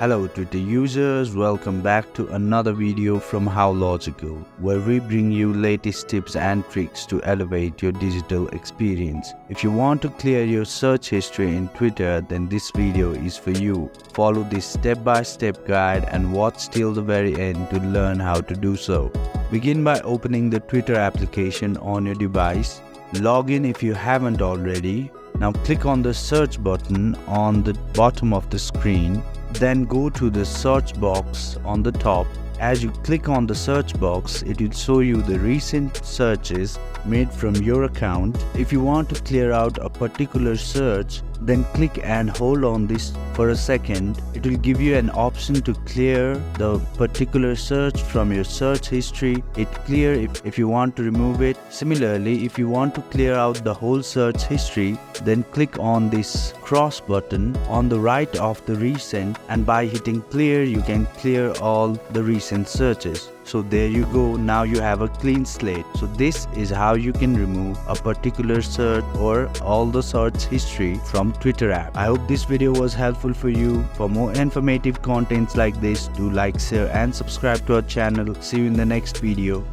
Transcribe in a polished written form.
Hello Twitter users, welcome back to another video from How Logical, where we bring you latest tips and tricks to elevate your digital experience. If you want to clear your search history in Twitter, then this video is for you. Follow this step-by-step guide and watch till the very end to learn how to do so. Begin by opening the Twitter application on your device. Log in if you haven't already. Now click on the search button on the bottom of the screen. Then go to the search box on the top. As you click on the search box, it will show you the recent searches made from your account. If you want to clear out a particular search, then click and hold on this for a second. It will give you an option to clear the particular search from your search history. It clear if you want to remove it. Similarly, if you want to clear out the whole search history, then click on this cross button on the right of the recent, and by hitting clear you can clear all the recent searches. So there you go, now you have a clean slate. So this is how you can remove a particular search or all the search history from Twitter app. I hope this video was helpful for you. For more informative contents like this, do like, share and subscribe to our channel. See you in the next video.